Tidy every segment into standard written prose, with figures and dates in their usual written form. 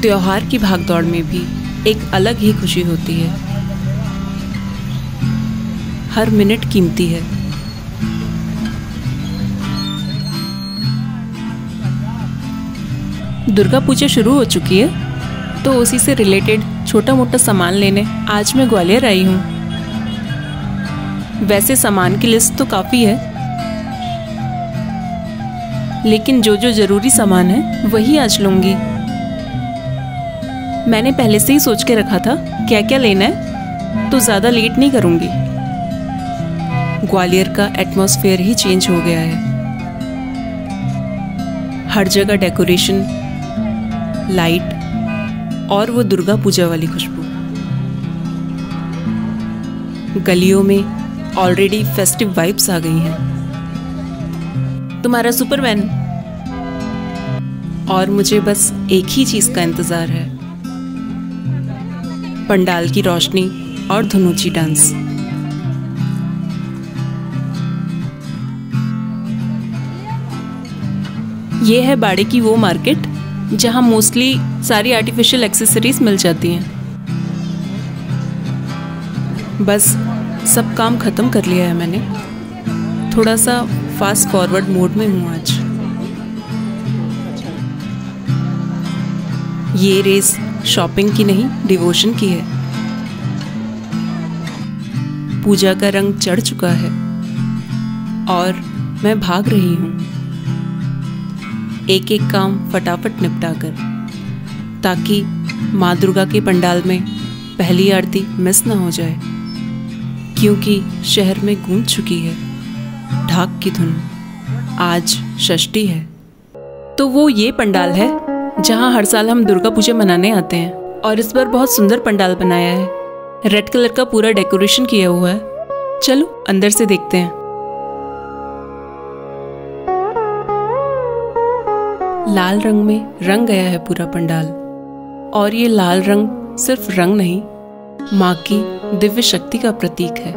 त्योहार की भागदौड़ में भी एक अलग ही खुशी होती है। हर मिनट कीमती है। दुर्गा पूजा शुरू हो चुकी है, तो उसी से रिलेटेड छोटा मोटा सामान लेने आज मैं ग्वालियर आई हूँ। वैसे सामान की लिस्ट तो काफ़ी है, लेकिन जो जो ज़रूरी सामान है वही आज लूँगी। मैंने पहले से ही सोच के रखा था क्या क्या लेना है, तो ज़्यादा लेट नहीं करूँगी। ग्वालियर का एटमॉस्फेयर ही चेंज हो गया है। हर जगह डेकोरेशन, लाइट और वो दुर्गा पूजा वाली खुशबू। गलियों में ऑलरेडी फेस्टिव वाइब्स आ गई हैं। तुम्हारा सुपरमैन। और मुझे बस एक ही चीज का इंतजार है, पंडाल की रोशनी और धुनुची डांस। ये है बाड़े की वो मार्केट जहां मोस्टली सारी आर्टिफिशियल एक्सेसरीज मिल जाती हैं। बस सब काम खत्म कर लिया है मैंने। थोड़ा सा फास्ट फॉरवर्ड मोड में हूँ आज। ये रेस शॉपिंग की नहीं, डिवोशन की है। पूजा का रंग चढ़ चुका है और मैं भाग रही हूँ, एक एक काम फटाफट निपटाकर, ताकि माँ दुर्गा के पंडाल में पहली आरती मिस ना हो जाए, क्योंकि शहर में गूंज चुकी है ढाक की धुन। आज षष्ठी है, तो वो ये पंडाल है जहाँ हर साल हम दुर्गा पूजा मनाने आते हैं। और इस बार बहुत सुंदर पंडाल बनाया है। रेड कलर का पूरा डेकोरेशन किया हुआ है। चलो अंदर से देखते हैं। लाल रंग में रंग गया है पूरा पंडाल, और ये लाल रंग सिर्फ रंग नहीं, माँ की दिव्य शक्ति का प्रतीक है।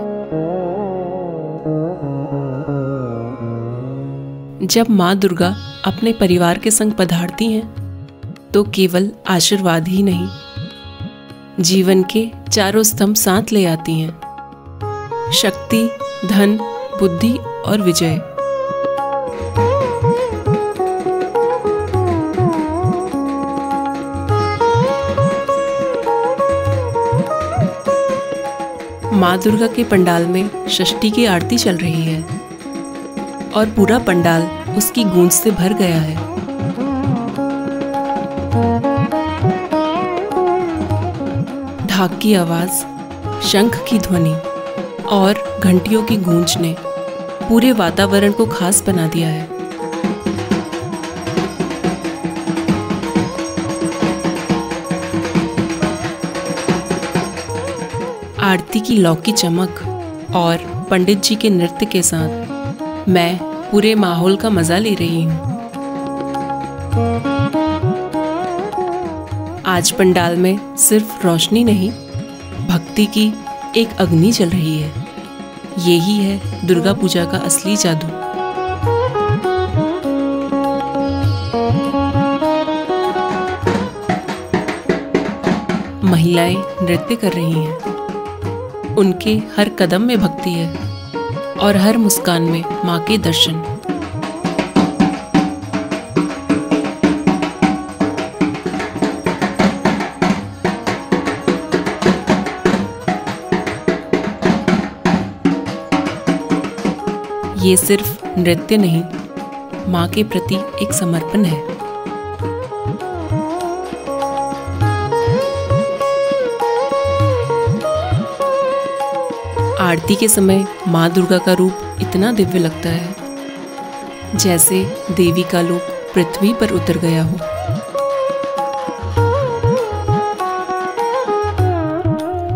जब माँ दुर्गा अपने परिवार के संग पधारती हैं, तो केवल आशीर्वाद ही नहीं, जीवन के चारों स्तंभ साथ ले आती हैं, शक्ति, धन, बुद्धि और विजय। माँ दुर्गा के पंडाल में षष्ठी की आरती चल रही है और पूरा पंडाल उसकी गूंज से भर गया है। ढाक की आवाज, शंख की ध्वनि और घंटियों की गूंज ने पूरे वातावरण को खास बना दिया है। आरती की लौकी चमक और पंडित जी के नृत्य के साथ मैं पूरे माहौल का मजा ले रही हूँ। आज पंडाल में सिर्फ रोशनी नहीं, भक्ति की एक अग्नि जल रही है। यही है दुर्गा पूजा का असली जादू। महिलाएं नृत्य कर रही हैं। उनके हर कदम में भक्ति है और हर मुस्कान में माँ के दर्शन। ये सिर्फ नृत्य नहीं, माँ के प्रति एक समर्पण है। आरती के समय माँ दुर्गा का रूप इतना दिव्य लगता है, जैसे देवी का रूप पृथ्वी पर उतर गया हो।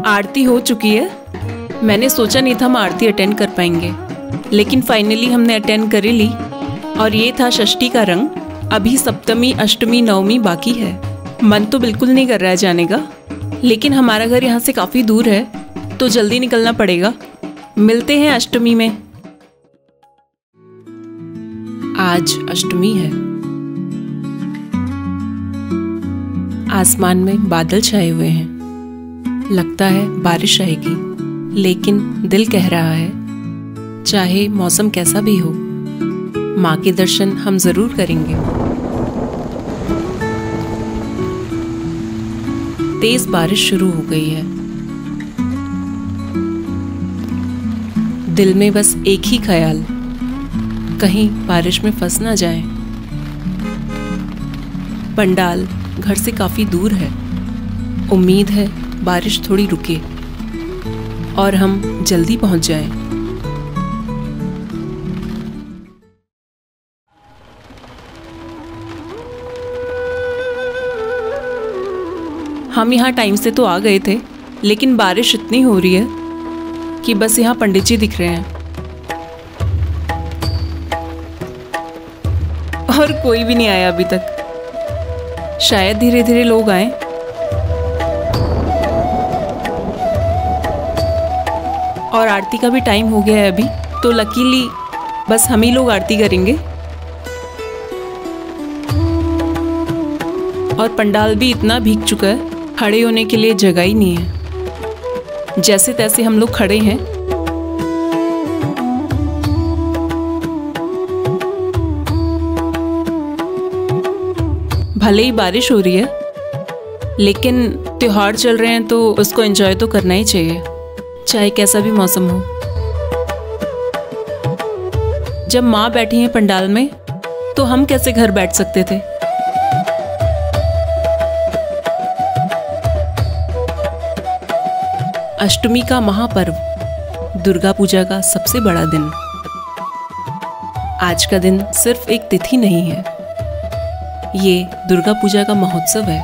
आरती हो चुकी है। मैंने सोचा नहीं था हम आरती अटेंड कर पाएंगे, लेकिन फाइनली हमने अटेंड कर ली। और ये था षष्ठी का रंग। अभी सप्तमी, अष्टमी, नवमी बाकी है। मन तो बिल्कुल नहीं कर रहा है जाने का, लेकिन हमारा घर यहाँ से काफ़ी दूर है, तो जल्दी निकलना पड़ेगा। मिलते हैं अष्टमी में। आज अष्टमी है। आसमान में बादल छाए हुए हैं। लगता है बारिश आएगी, लेकिन दिल कह रहा है चाहे मौसम कैसा भी हो, माँ के दर्शन हम जरूर करेंगे। तेज बारिश शुरू हो गई है। दिल में बस एक ही ख्याल, कहीं बारिश में फंस ना जाए। पंडाल घर से काफी दूर है। उम्मीद है बारिश थोड़ी रुके और हम जल्दी पहुंच जाएं। हम यहाँ टाइम से तो आ गए थे, लेकिन बारिश इतनी हो रही है कि बस यहाँ पंडित जी दिख रहे हैं और कोई भी नहीं आया अभी तक। शायद धीरे धीरे लोग आए। और आरती का भी टाइम हो गया है अभी, तो लकीली बस हम ही लोग आरती करेंगे। और पंडाल भी इतना भीग चुका है, खड़े होने के लिए जगह ही नहीं है। जैसे तैसे हम लोग खड़े हैं। भले ही बारिश हो रही है, लेकिन त्योहार चल रहे हैं तो उसको एंजॉय तो करना ही चाहिए, चाहे कैसा भी मौसम हो। जब माँ बैठी हैं पंडाल में, तो हम कैसे घर बैठ सकते थे। अष्टमी का महापर्व, दुर्गा पूजा का सबसे बड़ा दिन। आज का दिन सिर्फ एक तिथि नहीं है, ये दुर्गा पूजा का महोत्सव है।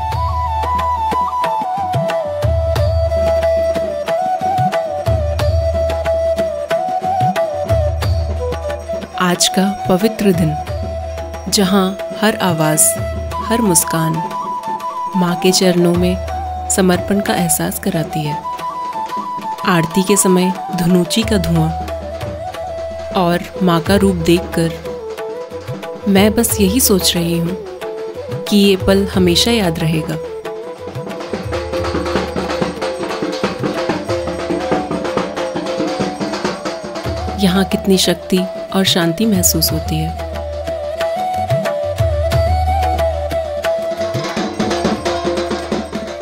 आज का पवित्र दिन, जहां हर आवाज, हर मुस्कान माँ के चरणों में समर्पण का एहसास कराती है। आरती के समय धुनुची का धुआं और माँ का रूप देखकर मैं बस यही सोच रही हूँ कि ये पल हमेशा याद रहेगा। यहाँ कितनी शक्ति और शांति महसूस होती है।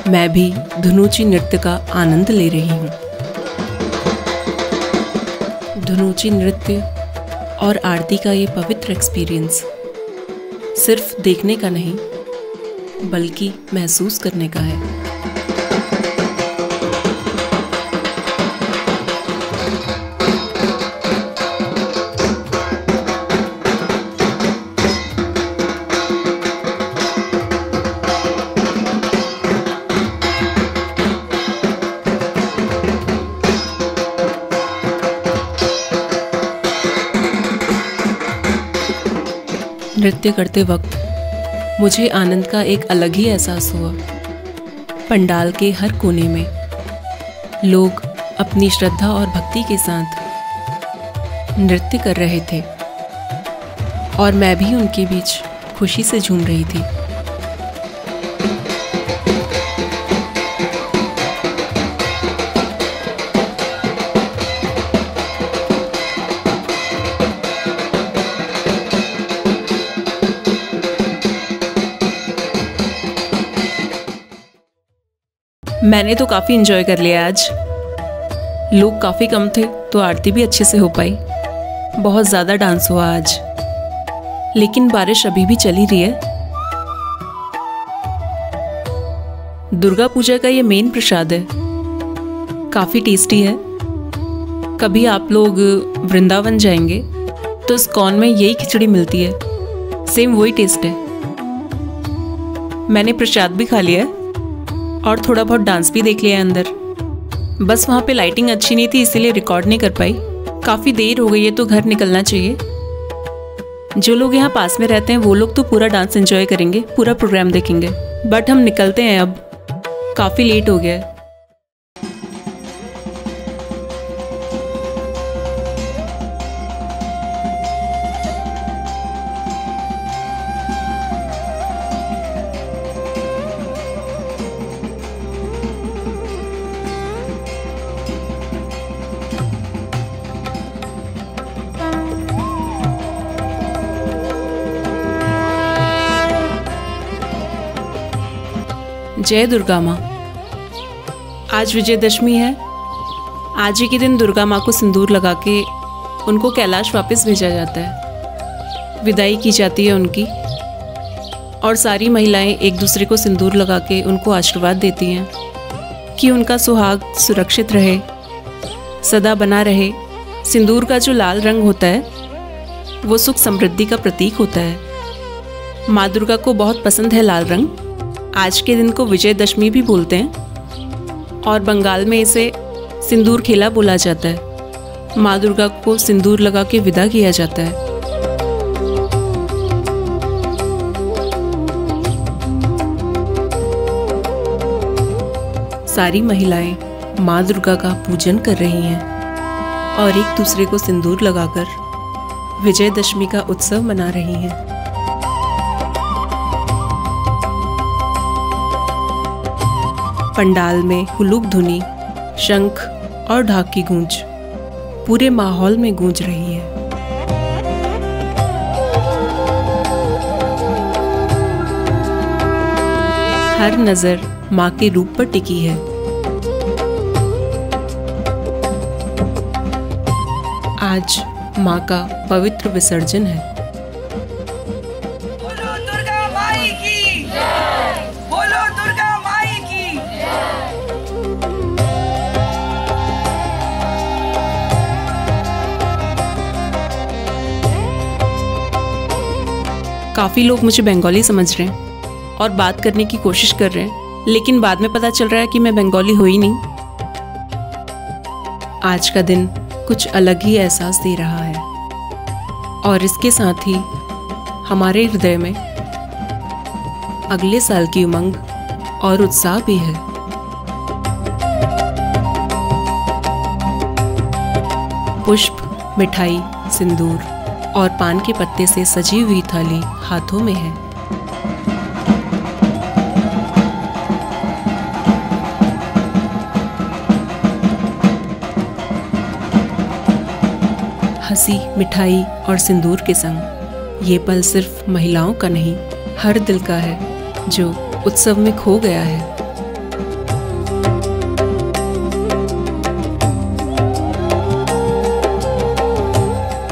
मैं भी धुनुची नृत्य का आनंद ले रही हूँ। धुनुची नृत्य और आरती का ये पवित्र एक्सपीरियंस सिर्फ देखने का नहीं, बल्कि महसूस करने का है। नृत्य करते वक्त मुझे आनंद का एक अलग ही एहसास हुआ। पंडाल के हर कोने में लोग अपनी श्रद्धा और भक्ति के साथ नृत्य कर रहे थे और मैं भी उनके बीच खुशी से झूम रही थी। मैंने तो काफ़ी एंजॉय कर लिया आज। लोग काफ़ी कम थे तो आरती भी अच्छे से हो पाई। बहुत ज़्यादा डांस हुआ आज, लेकिन बारिश अभी भी चल ही रही है। दुर्गा पूजा का ये मेन प्रसाद है, काफ़ी टेस्टी है। कभी आप लोग वृंदावन जाएंगे तो इस्कॉन में यही खिचड़ी मिलती है, सेम वही टेस्ट है। मैंने प्रसाद भी खा लिया है और थोड़ा बहुत डांस भी देख लिया अंदर। बस वहाँ पे लाइटिंग अच्छी नहीं थी, इसीलिए रिकॉर्ड नहीं कर पाई। काफ़ी देर हो गई है तो घर निकलना चाहिए। जो लोग यहाँ पास में रहते हैं वो लोग तो पूरा डांस एंजॉय करेंगे, पूरा प्रोग्राम देखेंगे, बट हम निकलते हैं अब, काफ़ी लेट हो गया है। जय दुर्गा माँ। आज विजयदशमी है। आज ही के दिन दुर्गा माँ को सिंदूर लगा के उनको कैलाश वापस भेजा जाता है, विदाई की जाती है उनकी, और सारी महिलाएं एक दूसरे को सिंदूर लगा के उनको आशीर्वाद देती हैं कि उनका सुहाग सुरक्षित रहे, सदा बना रहे। सिंदूर का जो लाल रंग होता है वो सुख समृद्धि का प्रतीक होता है। माँ दुर्गा को बहुत पसंद है लाल रंग। आज के दिन को विजयदशमी भी बोलते हैं और बंगाल में इसे सिंदूर खेला बोला जाता है। माँ दुर्गा को सिंदूर लगा के विदा किया जाता है। सारी महिलाएं माँ दुर्गा का पूजन कर रही हैं और एक दूसरे को सिंदूर लगाकर विजयदशमी का उत्सव मना रही हैं। पंडाल में हुलूक धुनी, शंख और ढाक की गूंज पूरे माहौल में गूंज रही है। हर नजर माँ के रूप पर टिकी है। आज माँ का पवित्र विसर्जन है। बोलो दुर्गा माई की जय। बोलो दुर्गा माई की जय। काफी लोग मुझे बंगाली समझ रहे हैं और बात करने की कोशिश कर रहे हैं, लेकिन बाद में पता चल रहा है कि मैं बंगाली हुई नहीं। आज का दिन कुछ अलग ही एहसास दे रहा है और इसके साथ ही हमारे हृदय में अगले साल की उमंग और उत्साह भी है। पुष्प, मिठाई, सिंदूर और पान के पत्ते से सजी हुई थाली हाथों में है। हंसी, मिठाई और सिंदूर के संग ये पल सिर्फ महिलाओं का नहीं, हर दिल का है जो उत्सव में खो गया है।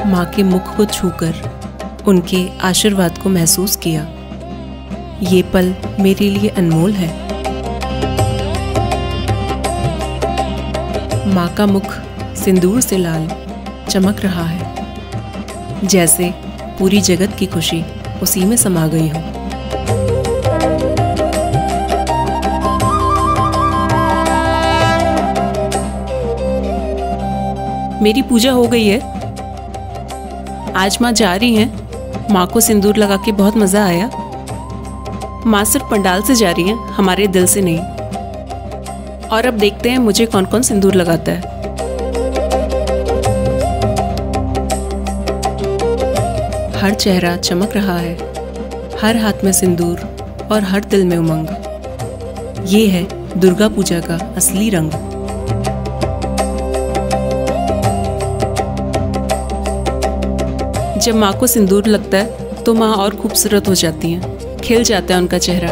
माँ के मुख को छूकर उनके आशीर्वाद को महसूस किया। ये पल मेरे लिए अनमोल है। माँ का मुख सिंदूर से लाल चमक रहा है, जैसे पूरी जगत की खुशी उसी में समा गई हो। मेरी पूजा हो गई है। आज माँ जा रही हैं। माँ को सिंदूर लगा के बहुत मजा आया। माँ सिर्फ पंडाल से जा रही हैं, हमारे दिल से नहीं। और अब देखते हैं मुझे कौन कौन सिंदूर लगाता है। हर चेहरा चमक रहा है, हर हाथ में सिंदूर और हर दिल में उमंग। ये है दुर्गा पूजा का असली रंग। जब माँ को सिंदूर लगता है तो माँ और खूबसूरत हो जाती हैं, खिल जाता है उनका चेहरा।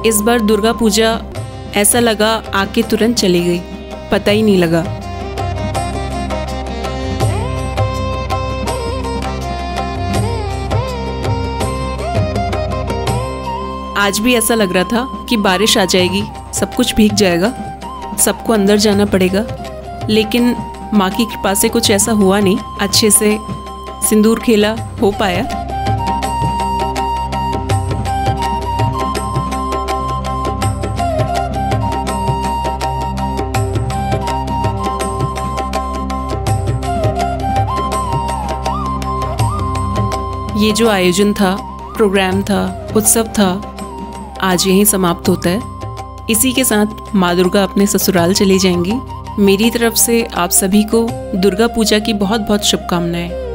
इस बार दुर्गा पूजा ऐसा लगा आके तुरंत चली गई, पता ही नहीं लगा। आज भी ऐसा लग रहा था कि बारिश आ जाएगी, सब कुछ भीग जाएगा, सबको अंदर जाना पड़ेगा, लेकिन माँ की कृपा से कुछ ऐसा हुआ नहीं। अच्छे से सिंदूर खेला हो पाया। ये जो आयोजन था, प्रोग्राम था, उत्सव था, आज यहीं समाप्त होता है। इसी के साथ माँ दुर्गा अपने ससुराल चली जाएंगी। मेरी तरफ से आप सभी को दुर्गा पूजा की बहुत बहुत शुभकामनाएं।